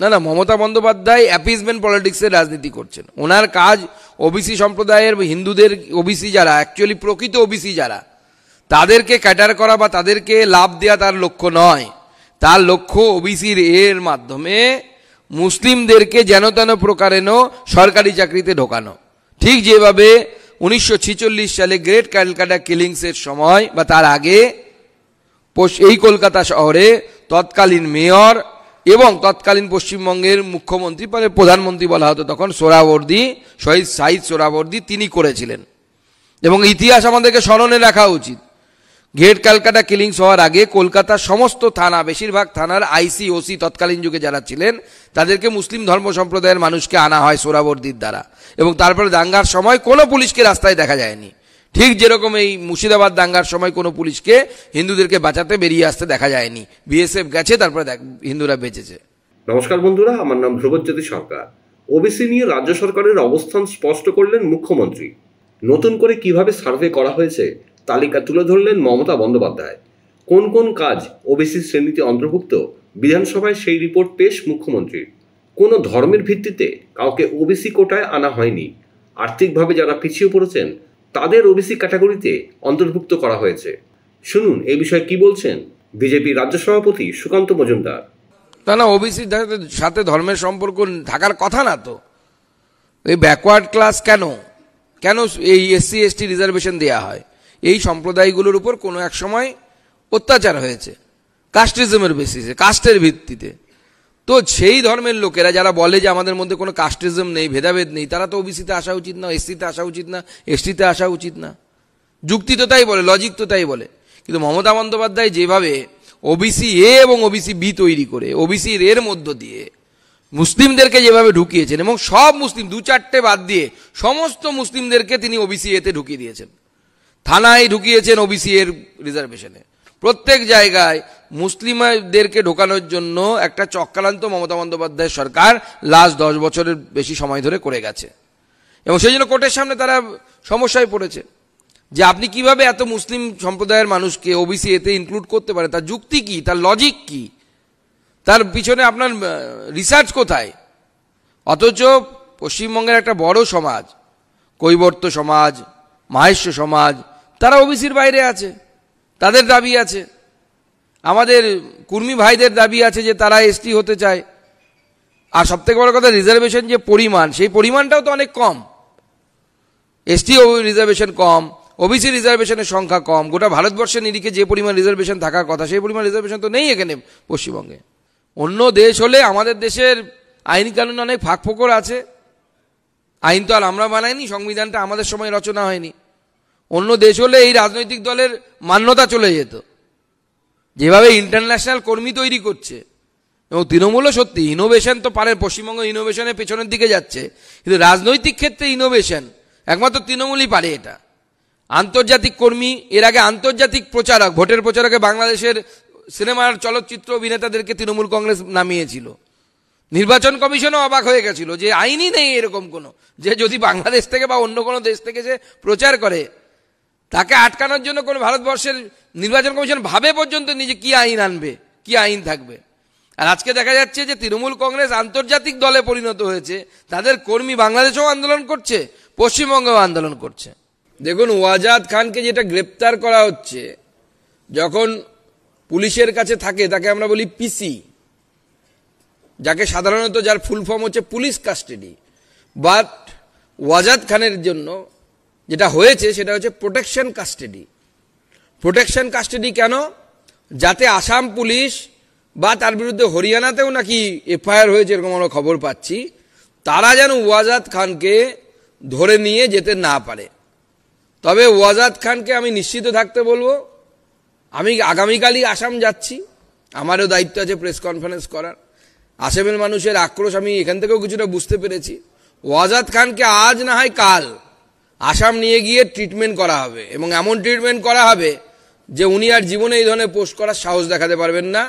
না না, মমতা বন্দ্যোপাধ্যায় অ্যাপিজমেন্ট পলিটিক্সের রাজনীতি করছেন। ওনার কাজ ওবিসি সম্প্রদায়ের, হিন্দুদের ওবিসি যারা অ্যাকচুয়ালি প্রকৃত ওবিসি যারা, তাদেরকে ক্যাটার করা বা তাদেরকে লাভ দেওয়া তার লক্ষ্য নয়। তার লক্ষ্য ওবিসির এর মাধ্যমে মুসলিমদেরকে যেন তেন প্রকারেণ সরকারি চাকরিতে ঢোকানো। ঠিক যেভাবে 1946 সালে গ্রেট ক্যালকাটা কিলিংসের সময় বা তার আগে এই কলকাতা শহরে তৎকালীন মেয়র এবং তৎকালীন পশ্চিমবঙ্গের মুখ্যমন্ত্রী, মানে প্রধানমন্ত্রী বলা হতো তখন, সোহরাওয়ার্দী, শহীদ সাইদ সোহরাওয়ার্দী, তিনি করেছিলেন। এবং ইতিহাস আমাদেরকে স্মরণে রাখা উচিত। গ্রেট ক্যালকাটা কিলিংস হওয়ার আগে কলকাতার সমস্ত থানা, বেশিরভাগ থানার আইসি, ওসি তৎকালীন যুগে যারা ছিলেন, তাদেরকে মুসলিম ধর্ম সম্প্রদায়ের মানুষকে আনা হয় সোহরাওয়ার্দীর দ্বারা। এবং তারপরে দাঙ্গার সময় কোনো পুলিশকে রাস্তায় দেখা যায়নি। ঠিক যেরকম এই মুর্শিদাবাদ দাঙ্গার সময় কোনো পুলিশকে হিন্দুদেরকে বাঁচাতে বেরিয়ে আসতে দেখা যায়নি, বিএসএফ গেছে, তারপরে হিন্দুরা বেঁচেছে। নমস্কার বন্ধুরা, আমার নাম ধ্রুবজ্যোতি সরকার। ওবিসি নিয়ে রাজ্য সরকারের অবস্থান স্পষ্ট করলেন মুখ্যমন্ত্রী। নতুন করে কিভাবে সার্ভে করা হয়েছে তালিকা তুলে ধরলেন মমতা বন্দ্যোপাধ্যায়। কোন কোন কাজ ওবিসি শ্রেণীতে অন্তর্ভুক্ত, বিধানসভায় সেই রিপোর্ট পেশ মুখ্যমন্ত্রীর। কোনো ধর্মের ভিত্তিতে কাউকে ওবিসি কোটায় আনা হয়নি। আর্থিকভাবে যারা পিছিয়ে পড়েছেন তাদের ওবিসি ক্যাটাগরিতে অন্তর্ভুক্ত করা হয়েছে। শুনুন এই বিষয়ে কি বলছেন বিজেপি রাজ্য সভাপতি সুকান্ত মজুমদার। না, ওবিসির সাথে ধর্মের সম্পর্ক থাকার কথা না তো। এই ব্যাকওয়ার্ড ক্লাস কেন এই এসসি এসটি রিজার্ভেশন দেওয়া হয়? এই সম্প্রদায়গুলোর উপর কোনো এক সময় অত্যাচার হয়েছে কাস্টিজমের বেসিসে, কাস্টের ভিত্তিতে। তো সেই ধর্মের লোকেরা যারা বলে যে আমাদের মধ্যে কোনো কাস্টিজম নেই, ভেদাভেদ নেই, তারা তো ওবিসিতে আসা উচিত না, এসসিতে আসা উচিত না, এসটিতে আসা উচিত না। যুক্তি তো তাই বলে, লজিক তো তাই বলে। কিন্তু মমতা বন্দ্যোপাধ্যায় যেভাবে ওবিসি এ এবং ওবিসি বি তৈরি করে ওবিসি এর মধ্য দিয়ে মুসলিমদেরকে যেভাবে ঢুকিয়েছেন, এবং সব মুসলিম, 2-4টে বাদ দিয়ে সমস্ত মুসলিমদেরকে তিনি ওবিসি এতে ঢুকিয়ে দিয়েছেন। থানায় ঢুকিয়েছেন ওবিসি এর রিজার্ভেশনে। প্রত্যেক জায়গায় মুসলিমদেরকে ঢোকানোর জন্য একটা চক্রান্ত মমতা বন্দ্যোপাধ্যায় সরকার লাস্ট 10 বছরের বেশি সময় ধরে করে গেছে। এবং সেই জন্য কোর্টের সামনে তারা সমস্যায় পড়েছে যে আপনি কিভাবে এত মুসলিম সম্প্রদায়ের মানুষকে ওবিসি এতে ইনক্লুড করতে পারেন, তার যুক্তি কি, তার লজিক কি, তার পিছনে আপনার রিসার্চ কোথায়? অথচ পশ্চিমবঙ্গের একটা বড় সমাজ, কৈবর্ত সমাজ, মাহেশ্ব সমাজ, তারা ওবিসির বাইরে আছে, তাদের দাবি আছে। আমাদের কুর্মী ভাইদের দাবি আছে যে তারা এসটি হতে চায়। আর সবথেকে বড় কথা, রিজার্ভেশন যে পরিমাণ, সেই পরিমাণটাও তো অনেক কম। এসটি রিজার্ভেশন কম, ওবিসি রিজার্ভেশনের সংখ্যা কম। গোটা ভারতবর্ষের নিরিখে যে পরিমাণ রিজার্ভেশন থাকার কথা, সেই পরিমাণ রিজার্ভেশন তো নেই এখানে পশ্চিমবঙ্গে। অন্য দেশ হলে, আমাদের দেশের আইন কানুন অনেক ফাঁকফোকর আছে। আইন তো আর আমরা বানাইনি, সংবিধানটা আমাদের সময় রচনা হয়নি। অন্য দেশ হলে এই রাজনৈতিক দলের মান্যতা চলে যেত। যেভাবে ইন্টারন্যাশনাল কর্মী তৈরি করছে, এবং তৃণমূলও সত্যি ইনোভেশন তো পারে, পশ্চিমবঙ্গ ইনোভেশনের পেছনের দিকে যাচ্ছে, কিন্তু রাজনৈতিক ক্ষেত্রে ইনোভেশন একমাত্র তৃণমূলই পারে এটা। আন্তর্জাতিক কর্মী, এর আগে আন্তর্জাতিক প্রচারক, ভোটের প্রচারকে বাংলাদেশের সিনেমার চলচ্চিত্র অভিনেতাদেরকে তৃণমূল কংগ্রেস নামিয়েছিল। নির্বাচন কমিশনও অবাক হয়ে গেছিল যে আইনই নেই এরকম কোনো, যে যদি বাংলাদেশ থেকে বা অন্য কোনো দেশ থেকে যে প্রচার করে তাকে আটকানোর জন্য কোনো ভারতবর্ষের নির্বাচন কমিশন ভাবে পর্যন্ত নিজে কি আইন আনবে, কি আইন থাকবে। আর আজকে দেখা যাচ্ছে যে তৃণমূল কংগ্রেস আন্তর্জাতিক দলে পরিণত হয়েছে, তাদের কর্মী বাংলাদেশেও আন্দোলন করছে, পশ্চিমবঙ্গেও আন্দোলন করছে। দেখুন, ওয়াজাদ খানকে যেটা গ্রেপ্তার করা হচ্ছে, যখন পুলিশের কাছে থাকে তাকে আমরা বলি পিসি, যাকে সাধারণত, যার ফুল ফর্ম হচ্ছে পুলিশ কাস্টাডি। বাট ওয়াজাদ খানের জন্য যেটা হয়েছে সেটা হচ্ছে প্রোটেকশন কাস্টাডি। প্রোটেকশন কাস্টাডি কেন? যাতে আসাম পুলিশ বা তার বিরুদ্ধে হরিয়ানাতেও নাকি এফআইআর হয়েছে এরকম আমরা খবর পাচ্ছি, তারা যেন ওয়াজাদ খানকে ধরে নিয়ে যেতে না পারে। তবে ওয়াজাদ খানকে আমি নিশ্চিত থাকতে বলবো, আমি আগামীকালই আসাম যাচ্ছি, আমারও দায়িত্ব আছে প্রেস কনফারেন্স করার। আসামের মানুষের আক্রোশ আমি এখান থেকেও কিছুটা বুঝতে পেরেছি। ওয়াজাদ খানকে আজ না হয় কাল আসাম নিয়ে গিয়ে ট্রিটমেন্ট করা হবে, এবং এমন ট্রিটমেন্ট করা হবে যে উনি আর জীবনে এই ধরনের পোস্ট করার সাহস দেখাতে পারবেন না,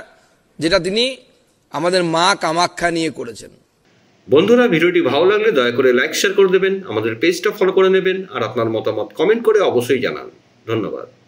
যেটা তিনি আমাদের মা কামাখ্যা নিয়ে করেছেন। বন্ধুরা, ভিডিওটি ভালো লাগলে দয়া করে লাইক শেয়ার করে দেবেন, আমাদের পেজটা ফলো করে নেবেন, আর আপনার মতামত কমেন্ট করে অবশ্যই জানান। ধন্যবাদ।